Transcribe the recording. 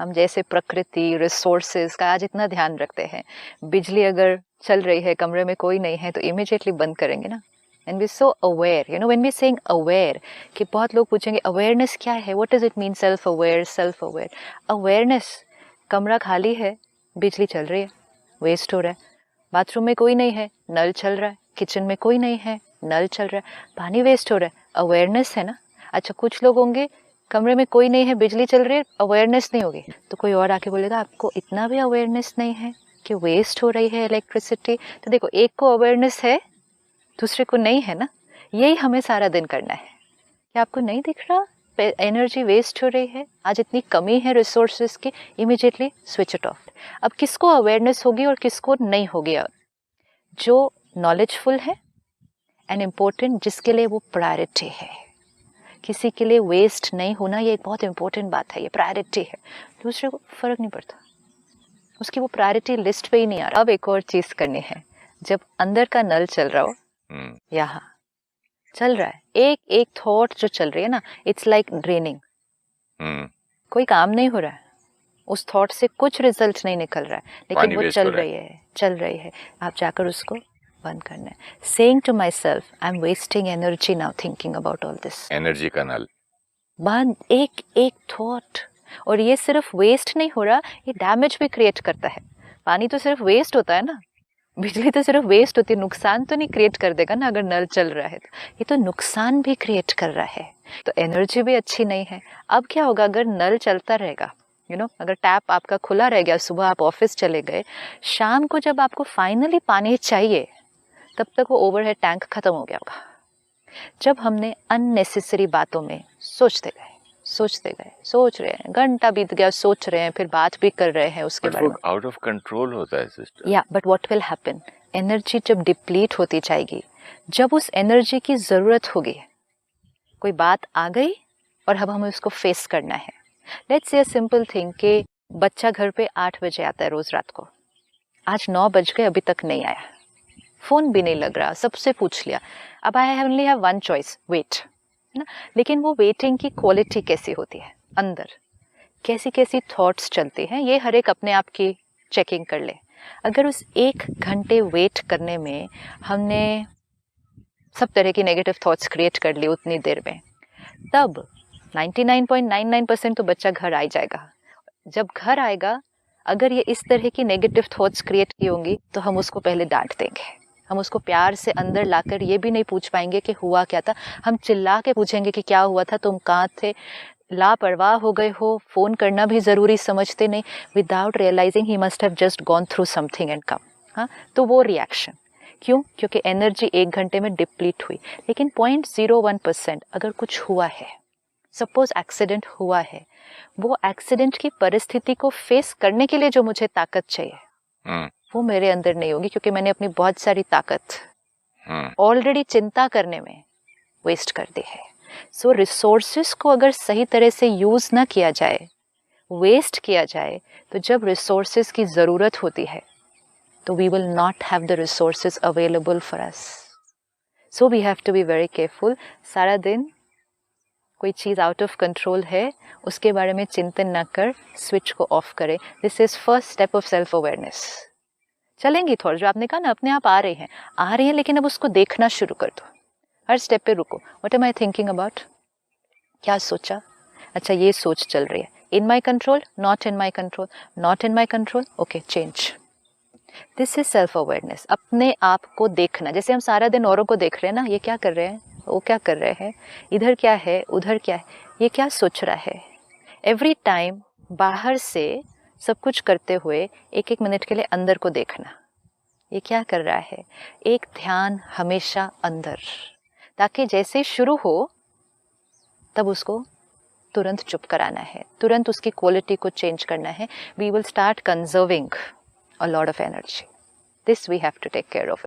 हम जैसे प्रकृति, रिसोर्सेज का आज इतना ध्यान रखते हैं, बिजली अगर चल रही है, कमरे में कोई नहीं है तो इमीडिएटली बंद करेंगे ना. And we so aware, you know, when we saying aware, कि बहुत लोग पूछेंगे अवेयरनेस क्या है, what does it mean self aware. Self aware, awareness, कमरा खाली है, बिजली चल रही है, वेस्ट हो रहा है, बाथरूम में कोई नहीं है, नल चल रहा है, किचन में कोई नहीं है, नल चल रहा है, पानी वेस्ट हो रहा है, अवेयरनेस है ना. अच्छा, कुछ लोग होंगे कमरे में कोई नहीं है, बिजली चल रही है, अवेयरनेस नहीं होगी, तो कोई और आके बोलेगा आपको इतना भी अवेयरनेस नहीं है कि वेस्ट हो रही है इलेक्ट्रिसिटी. तो देखो, एक को अवेयरनेस है, दूसरे को नहीं है ना. यही हमें सारा दिन करना है. क्या आपको नहीं दिख रहा एनर्जी वेस्ट हो रही है, आज इतनी कमी है रिसोर्सेज की, इमीडिएटली स्विच इट ऑफ. अब किसको अवेयरनेस होगी और किसको नहीं होगी? जो नॉलेजफुल है एंड इम्पोर्टेंट, जिसके लिए वो प्रायोरिटी है. किसी के लिए वेस्ट नहीं होना ये एक बहुत इंपॉर्टेंट बात है, ये प्रायोरिटी है. दूसरे को फर्क नहीं पड़ता, उसकी वो प्रायोरिटी लिस्ट पे ही नहीं आ रहा. अब एक और चीज करनी है, जब अंदर का नल चल रहा हो, यहाँ चल रहा है, एक एक थॉट जो चल रही है ना, इट्स लाइक ड्रेनिंग. कोई काम नहीं हो रहा है, उस थॉट से कुछ रिजल्ट नहीं निकल रहा है, लेकिन वो चल रही है. आप जाकर उसको बंद करना है. Saying to myself, I am wasting energy now thinking about all this. Energy का नल बंद, एक एक थॉट. और ये सिर्फ वेस्ट नहीं हो रहा, ये डैमेज भी क्रिएट करता है. पानी तो सिर्फ वेस्ट होता है ना, बिजली तो सिर्फ वेस्ट होती है, नुकसान तो नहीं क्रिएट कर देगा ना अगर नल चल रहा है तो. ये तो नुकसान भी क्रिएट कर रहा है, तो एनर्जी भी अच्छी नहीं है. अब क्या होगा अगर नल चलता रहेगा, यू नो, अगर टैप आपका खुला रह गया, सुबह आप ऑफिस चले गए, शाम को जब आपको फाइनली पानी चाहिए, तब तक वो ओवरहेड टैंक खत्म हो गया होगा. जब हमने अननेसेसरी बातों में सोच रहे हैं, घंटा बीत गया सोच रहे हैं, फिर बात भी कर रहे हैं उसके बारे में, आउट ऑफ कंट्रोल होता है सिस्टम. या but what will happen, energy जब डिप्लीट होती जाएगी, जब उस एनर्जी की जरूरत होगी, कोई बात आ गई और अब हमें उसको फेस करना है. Let's say a simple thing कि बच्चा घर पे 8 बजे आता है रोज रात को, आज 9 बज गए, अभी तक नहीं आया, फोन भी नहीं लग रहा, सबसे पूछ लिया. अब I only have one choice, wait, है ना. लेकिन वो वेटिंग की क्वालिटी कैसी होती है, अंदर कैसी कैसी थॉट्स चलती हैं, ये हर एक अपने आप की चेकिंग कर ले. अगर उस 1 घंटे वेट करने में हमने सब तरह की नेगेटिव थॉट्स क्रिएट कर ली उतनी देर में, तब 99.99% तो बच्चा घर आ जाएगा. जब घर आएगा, अगर ये इस तरह की नेगेटिव थॉट्स क्रिएट की होंगी, तो हम उसको पहले डांट देंगे. हम उसको प्यार से अंदर लाकर ये भी नहीं पूछ पाएंगे कि हुआ क्या था. हम चिल्ला के पूछेंगे कि क्या हुआ था, तुम कहाँ थे, लापरवाह हो गए हो, फोन करना भी जरूरी समझते नहीं, without realising he must have just gone through something and come. हाँ, तो वो रिएक्शन क्यों? क्योंकि एनर्जी 1 घंटे में डिप्लीट हुई. लेकिन 0.01% अगर कुछ हुआ है, सपोज एक्सीडेंट हुआ है, वो एक्सीडेंट की परिस्थिति को फेस करने के लिए जो मुझे ताकत चाहिए, वो मेरे अंदर नहीं होगी, क्योंकि मैंने अपनी बहुत सारी ताकत ऑलरेडी चिंता करने में वेस्ट कर दी है. सो रिसोर्सेस को अगर सही तरह से यूज ना किया जाए, वेस्ट किया जाए, तो जब रिसोर्सेस की जरूरत होती है, तो we will not have the resources available for us. So we have to be very careful. सारा दिन कोई चीज़ आउट ऑफ कंट्रोल है, उसके बारे में चिंतन न कर स्विच को ऑफ करें. This is first step of self awareness. चलेंगी थॉट, जो आपने कहा ना, अपने आप आ रही हैं, लेकिन अब उसको देखना शुरू कर दो. हर स्टेप पे रुको. What am I thinking about, क्या सोचा, अच्छा ये सोच चल रही है, in my control, not in my control, not in my control, okay, change. This is self awareness. अपने आप को देखना. जैसे हम सारा दिन औरों को देख रहे हैं ना, ये क्या कर रहे हैं, वो क्या कर रहे हैं, इधर क्या है, उधर क्या है, ये क्या सोच रहा है. एवरी टाइम बाहर से सब कुछ करते हुए 1-1 मिनट के लिए अंदर को देखना, ये क्या कर रहा है. एक ध्यान हमेशा अंदर, ताकि जैसे शुरू हो तब उसको तुरंत चुप कराना है, तुरंत उसकी क्वालिटी को चेंज करना है. We will start conserving a lot of energy. This we have to take care of.